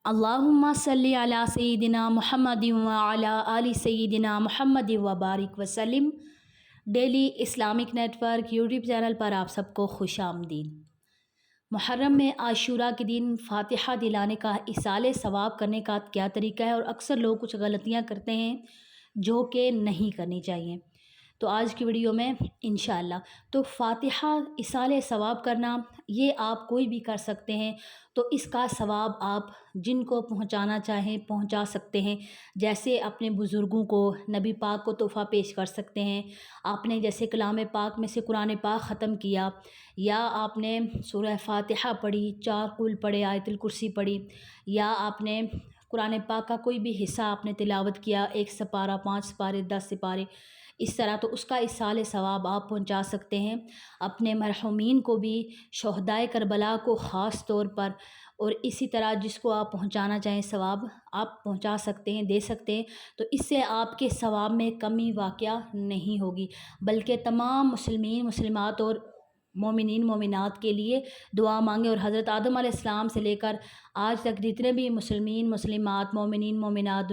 اللہم صلی علی سیدنا محمد وعلی آل سیدنا محمد وبارک وسلم۔ Daily Islamic network YouTube channel پر آپ سب کو خوش آمدید۔ محرم میں عاشوراء کے دن فاتحہ دلانے کا ایصال ثواب کرنے کا کیا طریقہ ہے، اور اکثر لوگ کچھ غلطیاں کرتے ہیں جو کہ نہیں کرنی چاہیے، تو آج کی ویڈیو میں انشاءاللہ تو فاتحہ ایصال ثواب کرنا یہ آپ کوئی بھی کر سکتے ہیں، تو اس کا ثواب آپ جن کو پہنچانا چاہیں پہنچا سکتے ہیں۔ جیسے اپنے بزرگوں کو، نبی پاک کو تحفہ پیش کر سکتے ہیں، آپ نے جیسے کلام پاک میں سے قرآن پاک ختم کیا، یا آپ نے سورہ فاتحہ پڑھی، 4 قل پڑھے، آیت الکرسی پڑھی، یا آپ نے قرآن پاک کا کوئی بھی حصہ آپ نے تلاوت کیا، 1 سپارہ، 5 سپارے، 10 سپارے، اس طرح، تو اس کا ایصال ثواب آپ پہنچا سکتے ہیں۔ اپنے مرحومین کو بھی، شہدائے کربلا کو خاص طور پر، اور اسی طرح جس کو آپ پہنچانا چاہیں ثواب آپ پہنچا سکتے ہیں، دے سکتے ہیں، تو اس سے آپ کے ثواب میں کمی واقعہ نہیں ہوگی، بلکہ تمام مسلمین مسلمات اور مومنین مومنات کے لیے دعا مانگیں، اور حضرت آدم علیہ السلام سے لے کر آج تک جتنے بھی مسلمین مسلمات مومنین مومنات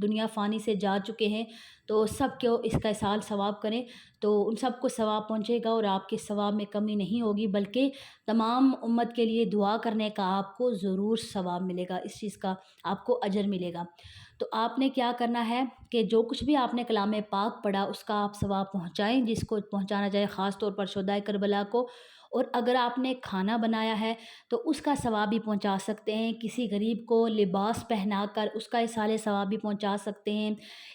دنیا فانی سے جا چکے ہیں، تو سب کو اس کا ایصال ثواب کریں، تو ان سب کو ثواب پہنچے گا، اور آپ کے ثواب میں کمی نہیں ہوگی، بلکہ تمام امت کے لیے دعا کرنے کا آپ کو ضرور ثواب ملے گا، اس چیز کا آپ کو اجر ملے گا۔ تو آپ نے کیا کرنا ہے کہ جو کچھ بھی آپ نے کلام پاک پڑھا اس کا آپ ثواب پہنچائیں، جس کو پہنچانا چاہے، خاص طور پر شہدائے کربلا کو، اور اگر آپ نے کھانا بنایا ہے تو اس کا ثواب بھی پہنچا سکتے ہیں، کسی غریب کو لباس پہنا کر اس کا ایصال ثواب بھی پہنچا سکتے ہیں،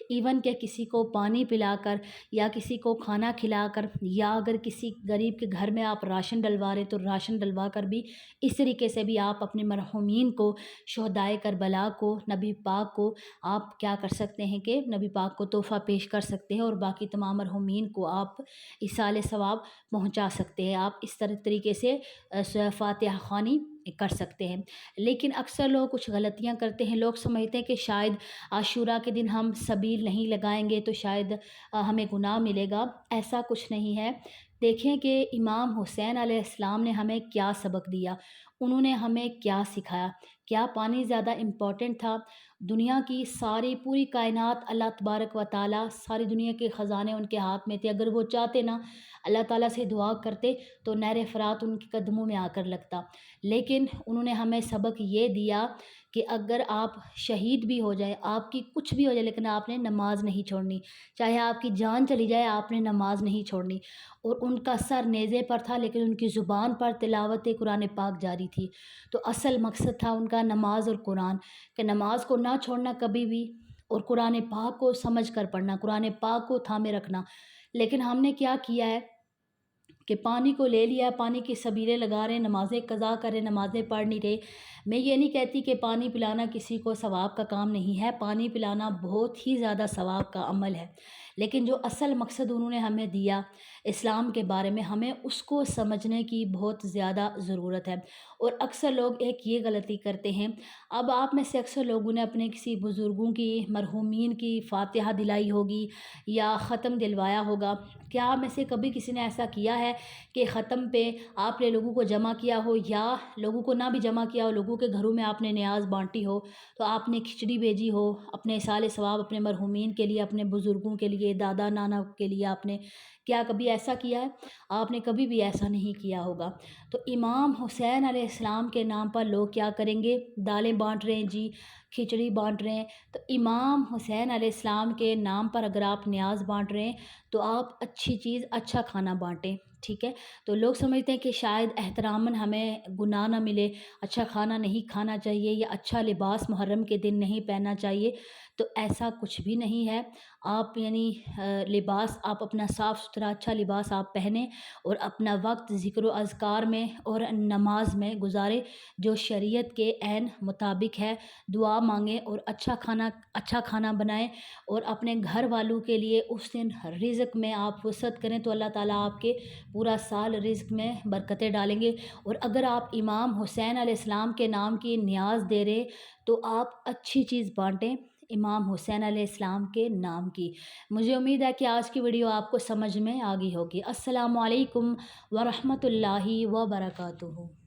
ایون کہ کسی کو پانی پلا کر، یا کسی کو کھانا کھلا کر، یا اگر کسی غریب کے گھر میں آپ راشن ڈلوا رہے تو راشن ڈلوا کر بھی، اس طریقے سے بھی آپ اپنے مرحومین کو، شہدائے کربلا کو، نبی پاک کو آپ کیا کر سکتے ہیں کہ نبی پاک کو تحفہ پیش کر سکتے ہیں، اور باقی تمام مرحومین کو آپ ایصال ثواب پہنچا سکتے ہیں۔ آپ اس طریقے سے فاتحہ خوانی کر سکتے ہیں۔ لیکن اکثر لوگ کچھ غلطیاں کرتے ہیں، لوگ سمجھتے ہیں کہ شاید عاشوراء کے دن ہم سبیل نہیں لگائیں گے تو شاید ہمیں گناہ ملے گا، ایسا کچھ نہیں ہے۔ دیکھیں کہ امام حسین علیہ السلام نے ہمیں کیا سبق دیا، انہوں نے ہمیں کیا سکھایا۔ کیا پانی زیادہ امپورٹنٹ تھا؟ دنیا کی ساری پوری کائنات، اللہ تبارک و تعالیٰ، ساری دنیا کے خزانے ان کے ہاتھ میں تھے، اگر وہ چاہتے نا، اللہ تعالیٰ سے دعا کرتے تو نہر فرات ان کے قدموں میں آ کر لگتا، لیکن انہوں نے ہمیں سبق یہ دیا کہ اگر آپ شہید بھی ہو جائیں، آپ کی کچھ بھی ہو جائے، لیکن آپ نے نماز نہیں چھوڑنی، چاہے آپ کی جان چلی جائے، آپ نے نماز نہیں چھوڑنی۔ اور ان کا سر نیزے پر تھا لیکن ان کی زبان پر تلاوت قرآن پاک جاری تھی، تو اصل مقصد تھا ان کا نماز اور قرآن، کہ نماز کو نہ چھوڑنا کبھی بھی، اور قرآن پاک کو سمجھ کر پڑھنا، قرآن پاک کو تھامے رکھنا۔ لیکن ہم نے کیا کیا ہے کہ پانی کو لے لیا، پانی کی سبیلیں لگا رہے ہیں، نمازیں قضا کر رہے ہیں، نمازیں پڑھ نہیں رہے۔ میں یہ نہیں کہتی کہ پانی پلانا کسی کو ثواب کا کام نہیں ہے، پانی پلانا بہت ہی زیادہ ثواب کا عمل ہے، لیکن جو اصل مقصد انہوں نے ہمیں دیا اسلام کے بارے میں، ہمیں اس کو سمجھنے کی بہت زیادہ ضرورت ہے۔ اور اکثر لوگ ایک یہ غلطی کرتے ہیں، اب آپ میں سے اکثر لوگوں نے اپنے کسی بزرگوں کی، مرحومین کی فاتحہ دلائی ہوگی یا ختم دلوایا ہوگا، کیا آپ میں سے کبھی کسی نے ایسا کیا ہے کہ ختم پہ آپ نے لوگوں کو جمع کیا ہو، یا لوگوں کو نہ بھی جمع کیا ہو، لوگوں کے گھروں میں آپ نے نیاز بانٹی ہو، تو آپ نے کھچڑی بھیجی ہو اپنے ایصال ثواب اپنے مرحومین کے لیے، اپنے بزرگوں کے لیے، دادا نانا کے لیے، آپ نے کیا کبھی ایسا کیا ہے؟ آپ نے کبھی بھی ایسا نہیں کیا ہوگا۔ تو امام حسین علیہ السلام کے نام پر لوگ کیا کریں گے؟ دالیں بانٹ رہے ہیں جی، کھچڑی بانٹ رہے ہیں، تو امام حسین علیہ السلام کے نام پر اگر آپ نیاز بانٹ رہے ہیں تو آپ اچھی چیز، اچھا کھانا بانٹیں، ٹھیک ہے؟ تو لوگ سمجھتے ہیں کہ شاید احتراماً ہمیں گناہ نہ ملے، اچھا کھانا نہیں کھانا چاہیے، یا اچھا لباس محرم کے دن نہیں پہننا چاہیے، تو ایسا کچھ بھی نہیں ہے۔ آپ یعنی لباس آپ اپنا صاف ستھرا اچھا لباس آپ پہنیں، اور اپنا وقت ذکر و اذکار میں اور نماز میں گزاریں جو شریعت کے عین مطابق ہے، دعا مانگیں اور اچھا کھانا بنائیں، اور اپنے گھر والوں کے لیے اس دن رزق میں آپ وسعت کریں تو اللہ تعالیٰ آپ کے پورا سال رزق میں برکتیں ڈالیں گے۔ اور اگر آپ امام حسین علیہ السلام کے نام کی نیاز دے رہے تو آپ اچھی چیز بانٹیں امام حسین علیہ السلام کے نام کی۔ مجھے امید ہے کہ آج کی ویڈیو آپ کو سمجھ میں آ گئی ہوگی۔ السلام علیکم ورحمۃ اللہ وبرکاتہ۔